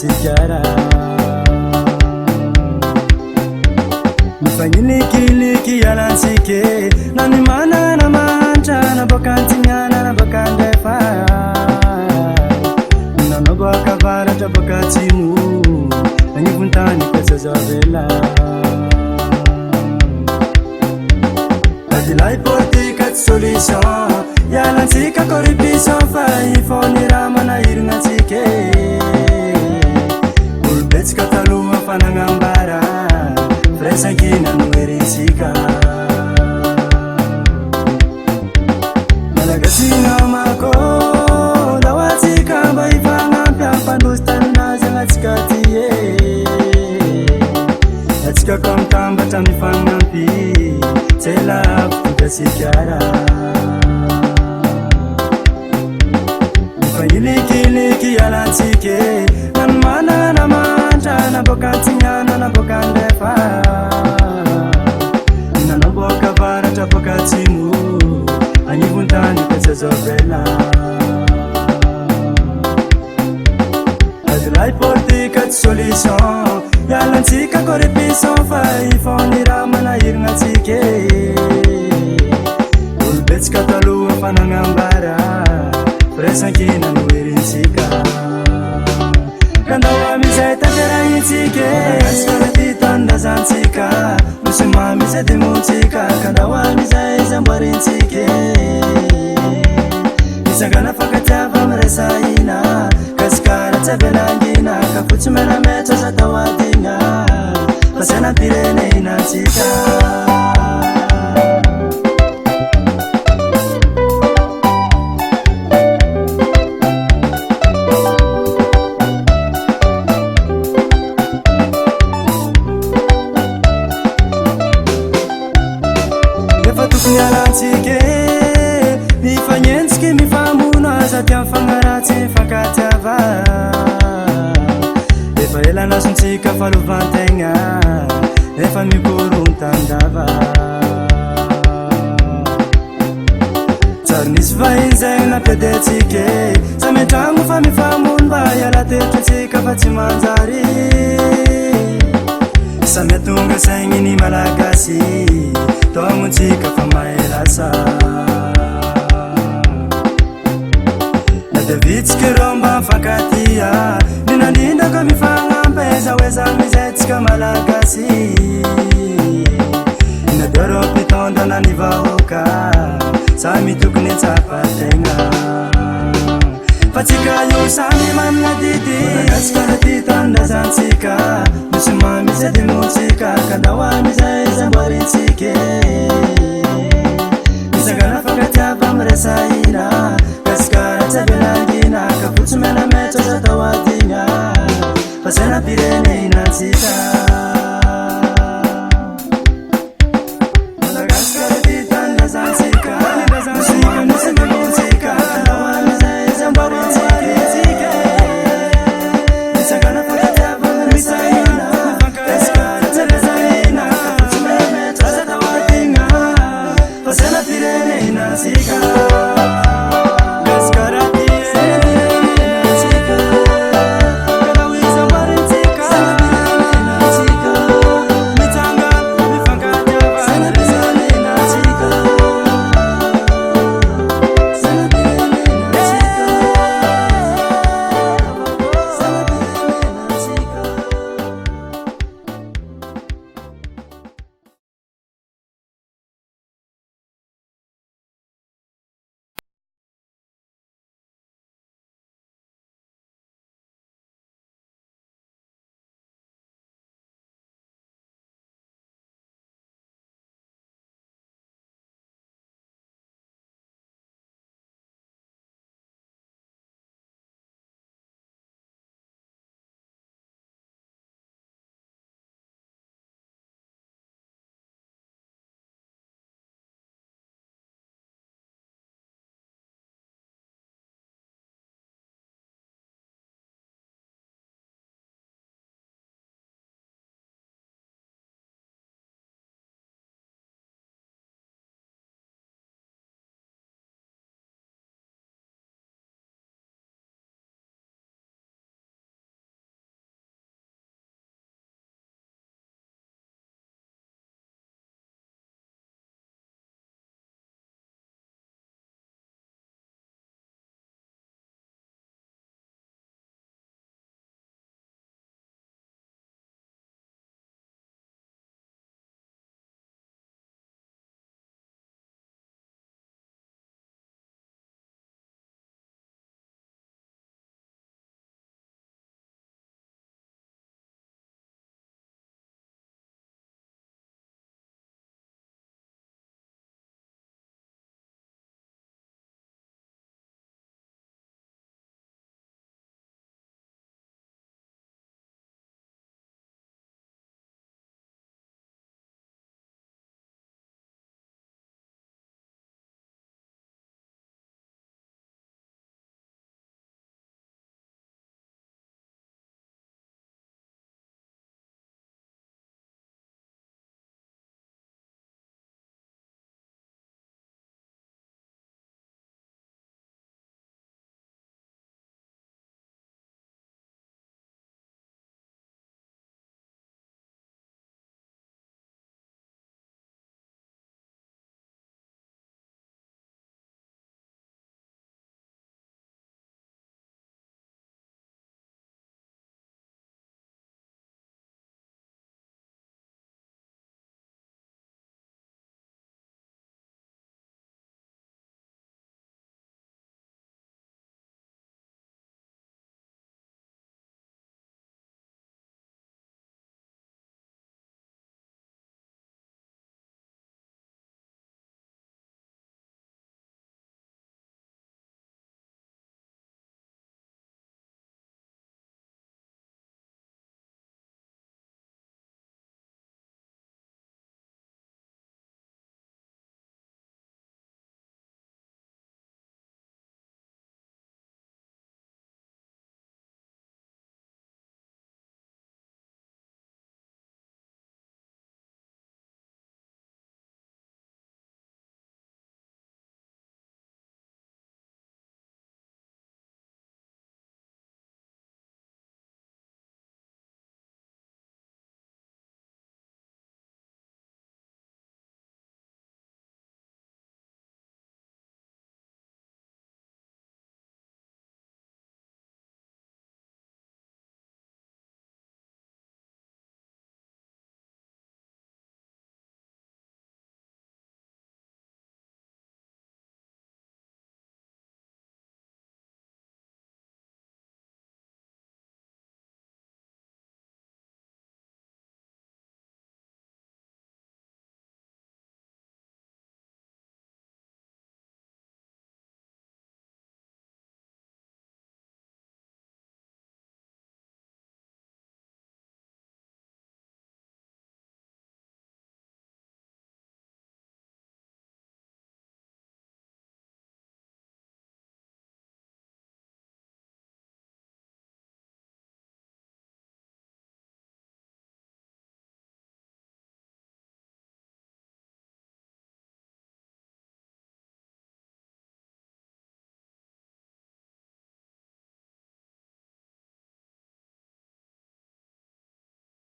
Madagasikara Mifanyilikiliki yalansike Nani mana na mancha na bokantinyana na bokandefa Nano boka vara ta bokatimu Nani vuntani kwesa zavela Adilai porti kat solution Yalansika corruption fai fonira mana irna tike Ulbets kataluma fanangambara Fresankina nuerisika Malagasina mako Dawatika baifanga Pyampandustana zangatikatie Yatika komtamba tamifanga mpi Tela Madagasikara Mifanyilikiliki yalansike Nanmana na manta na bokantinyana na bokandefa Nanoboka vara ta bokatimu Anyivuntani kwesa zavela Adilai porti kat solution Yalansika corruption fai fonira mana irna tike Ulbets katalua fanangambara Fresankina nuerinsika Kandawa mizay taterahitsike Madagasikara tanda zansika Musima mizay timutsika Kandawa mizay zamboarinsike Isangana fakatiava mresaina Kasikara tsabelangina Kafutsy menametsa zatawadina Pasena pirene inansika Yalansike Mifanyensike mifamuna Zatya fangaratsi fakatiava Efa elana sontsika falovantagna Efa mikoron-tandava Tsary nisy vahinzagny nampedetsike Sametragno fa mifamony mba hiala tetrotsika fa tsy manjary Samy atonga saigny ny malagasy Tomutsika fa maelasa Nadavitsika romba mfankatia Ninandindaka mifangampeza Weza mizetsika malagasy Nadoro pitonda na nivahoka Samy tokony tsapategna Fatsika io samy manana didi Madagasikara titanda zansika Musima mizay dimutsika Kandawa mizay zamboaritsike Isangana fakatiava mresaina Kasikara tsabelangina Kafutsy menametsa zatawadina Pasena pirene